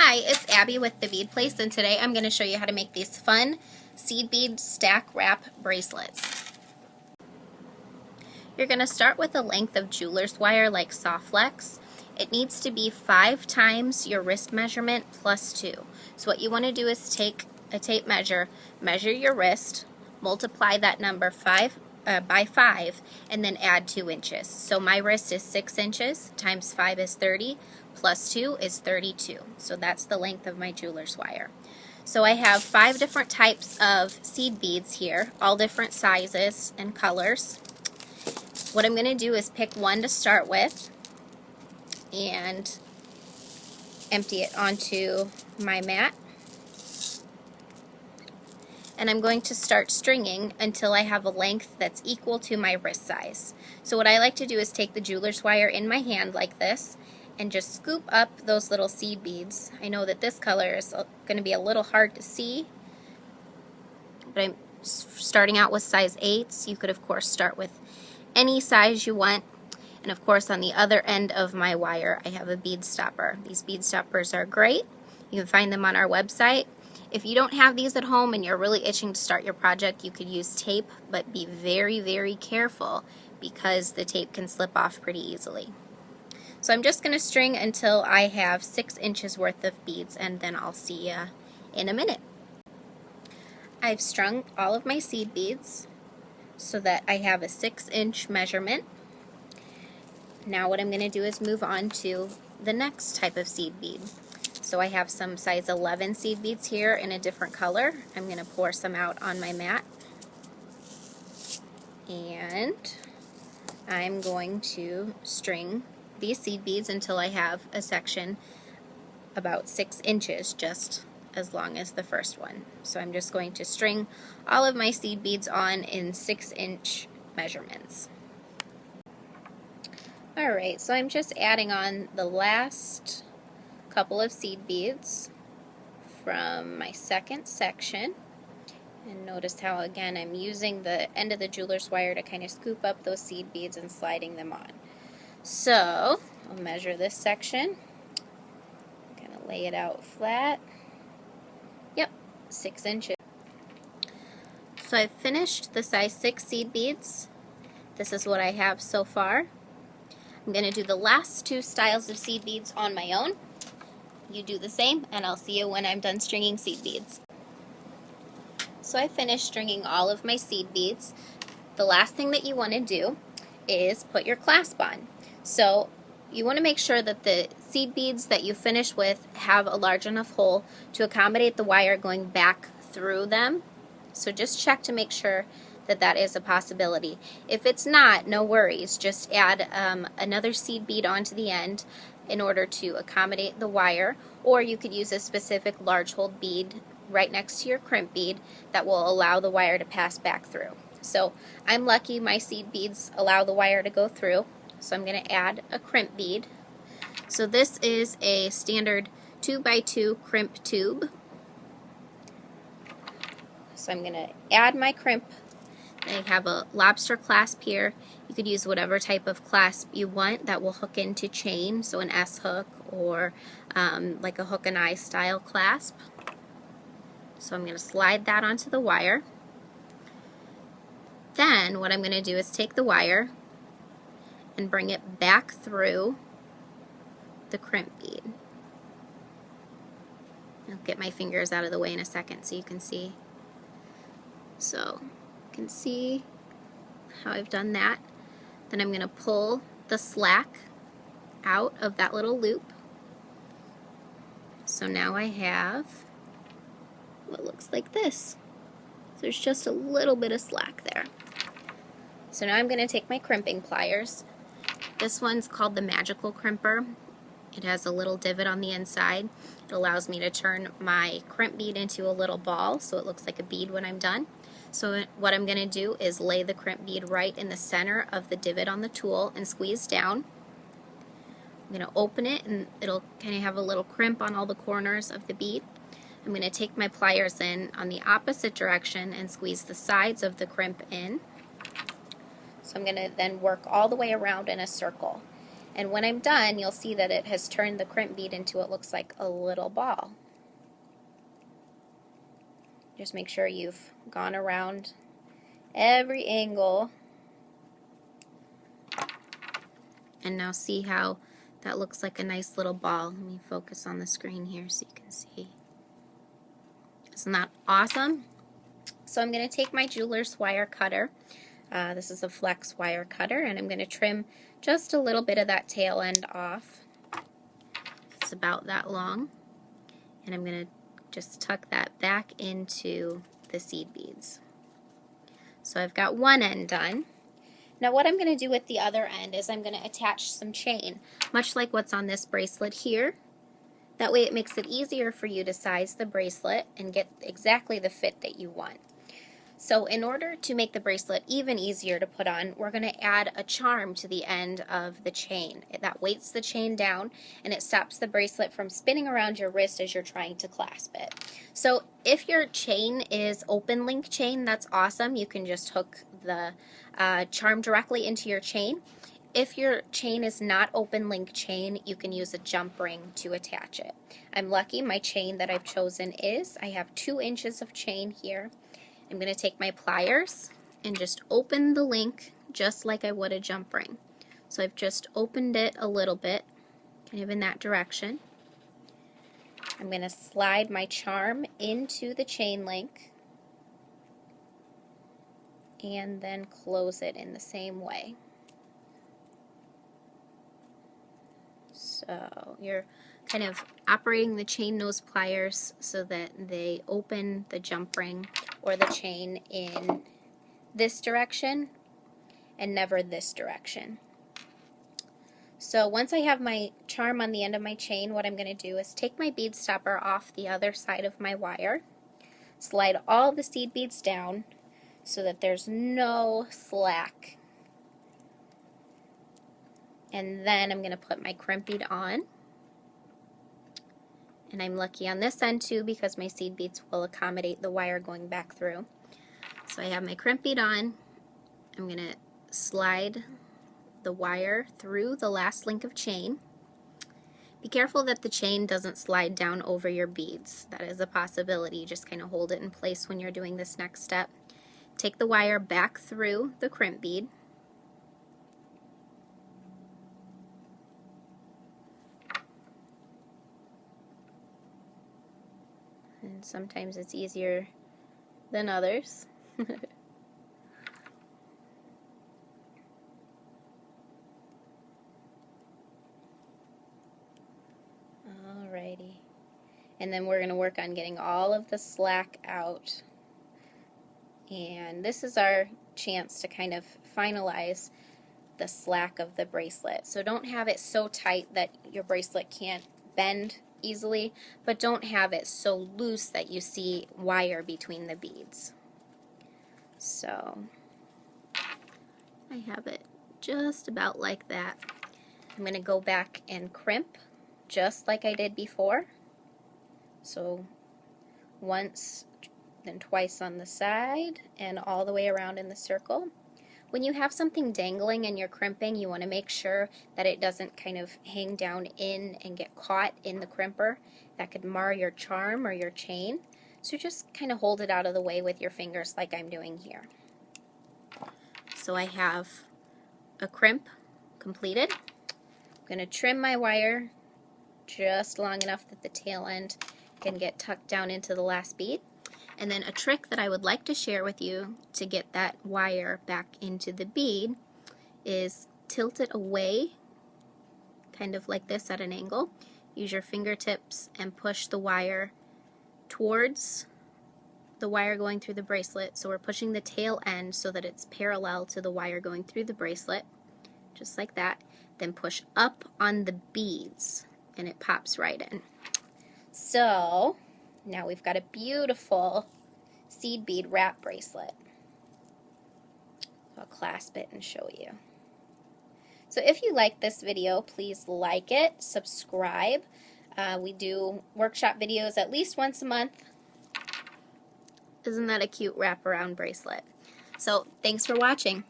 Hi, it's Abby with the Bead Place, and today I'm going to show you how to make these fun seed bead stack wrap bracelets. You're going to start with a length of jeweler's wire like soft flex. It needs to be 5 times your wrist measurement plus 2. So what you want to do is take a tape measure, measure your wrist, multiply that number by 5, and then add 2 inches. So my wrist is 6 inches, times 5 is 30, plus 2 is 32. So that's the length of my jeweler's wire. So I have 5 different types of seed beads here, all different sizes and colors. What I'm going to do is pick one to start with and empty it onto my mat. And I'm going to start stringing until I have a length that's equal to my wrist size. So what I like to do is take the jeweler's wire in my hand like this and just scoop up those little seed beads. I know that this color is going to be a little hard to see, but I'm starting out with size 8s. You could of course start with any size you want. And of course on the other end of my wire I have a bead stopper. These bead stoppers are great. You can find them on our website. If you don't have these at home and you're really itching to start your project, you could use tape, but be very, very careful because the tape can slip off pretty easily. So I'm just going to string until I have 6 inches worth of beads, and then I'll see you in a minute. I've strung all of my seed beads so that I have a 6-inch measurement. Now what I'm going to do is move on to the next type of seed bead. So I have some size 11 seed beads here in a different color. I'm going to pour some out on my mat. And I'm going to string these seed beads until I have a section about 6 inches, just as long as the first one. So I'm just going to string all of my seed beads on in 6-inch measurements. Alright, so I'm just adding on the last couple of seed beads from my second section, and notice how again I'm using the end of the jeweler's wire to kind of scoop up those seed beads and sliding them on. So I'll measure this section, kind of lay it out flat. Yep, 6 inches. So I've finished the size 6 seed beads. This is what I have so far. I'm going to do the last 2 styles of seed beads on my own. You do the same, and I'll see you when I'm done stringing seed beads. So I finished stringing all of my seed beads. The last thing that you want to do is put your clasp on. So you want to make sure that the seed beads that you finish with have a large enough hole to accommodate the wire going back through them. So just check to make sure that that is a possibility. If it's not, no worries. Just add another seed bead onto the end in order to accommodate the wire, or you could use a specific large hole bead right next to your crimp bead that will allow the wire to pass back through. So I'm lucky my seed beads allow the wire to go through, so I'm going to add a crimp bead. So this is a standard 2x2 crimp tube. So I'm going to add my crimp. I have a lobster clasp here. You could use whatever type of clasp you want that will hook into chain, so an S hook or like a hook and eye style clasp. So I'm going to slide that onto the wire. Then what I'm going to do is take the wire and bring it back through the crimp bead. I'll get my fingers out of the way in a second so you can see. So you can see how I've done that. Then I'm going to pull the slack out of that little loop. So now I have what looks like this. So there's just a little bit of slack there. So now I'm going to take my crimping pliers. This one's called the Magical Crimper. It has a little divot on the inside. It allows me to turn my crimp bead into a little ball so it looks like a bead when I'm done. So what I'm going to do is lay the crimp bead right in the center of the divot on the tool and squeeze down. I'm going to open it and it'll kind of have a little crimp on all the corners of the bead. I'm going to take my pliers in on the opposite direction and squeeze the sides of the crimp in. So I'm going to then work all the way around in a circle. And when I'm done, you'll see that it has turned the crimp bead into what looks like a little ball. Just make sure you've gone around every angle. And now see how that looks like a nice little ball. Let me focus on the screen here so you can see. Isn't that awesome? So I'm going to take my jeweler's wire cutter. This is a flex wire cutter, and I'm going to trim just a little bit of that tail end off. It's about that long. And I'm going to just tuck that back into the seed beads. So I've got one end done. Now what I'm going to do with the other end is I'm going to attach some chain, much like what's on this bracelet here. That way it makes it easier for you to size the bracelet and get exactly the fit that you want. So in order to make the bracelet even easier to put on, we're going to add a charm to the end of the chain. That weights the chain down and it stops the bracelet from spinning around your wrist as you're trying to clasp it. So if your chain is open link chain, that's awesome. You can just hook the charm directly into your chain. If your chain is not open link chain, you can use a jump ring to attach it. I'm lucky my chain that I've chosen is, I have 2 inches of chain here. I'm going to take my pliers and just open the link just like I would a jump ring. So I've just opened it a little bit, kind of in that direction. I'm going to slide my charm into the chain link and then close it in the same way. So you're kind of operating the chain nose pliers so that they open the jump ring or the chain in this direction and never this direction. So once I have my charm on the end of my chain, what I'm going to do is take my bead stopper off the other side of my wire, slide all the seed beads down so that there's no slack. And then I'm going to put my crimp bead on. And I'm lucky on this end too because my seed beads will accommodate the wire going back through. So I have my crimp bead on. I'm going to slide the wire through the last link of chain. Be careful that the chain doesn't slide down over your beads. That is a possibility. Just kind of hold it in place when you're doing this next step. Take the wire back through the crimp bead. And sometimes it's easier than others. Alrighty. And then we're going to work on getting all of the slack out. And this is our chance to kind of finalize the slack of the bracelet. So don't have it so tight that your bracelet can't bend easily, but don't have it so loose that you see wire between the beads. So I have it just about like that. I'm going to go back and crimp just like I did before. So once, then twice on the side and all the way around in the circle. When you have something dangling and you're crimping, you want to make sure that it doesn't kind of hang down in and get caught in the crimper. That could mar your charm or your chain. So just kind of hold it out of the way with your fingers like I'm doing here. So I have a crimp completed. I'm going to trim my wire just long enough that the tail end can get tucked down into the last bead. And then a trick that I would like to share with you to get that wire back into the bead is tilt it away, kind of like this at an angle. Use your fingertips and push the wire towards the wire going through the bracelet. So we're pushing the tail end so that it's parallel to the wire going through the bracelet, just like that. Then push up on the beads and it pops right in. So now we've got a beautiful seed bead wrap bracelet. I'll clasp it and show you. So if you like this video, please like it, subscribe. We do workshop videos at least once a month. Isn't that a cute wraparound bracelet? So thanks for watching.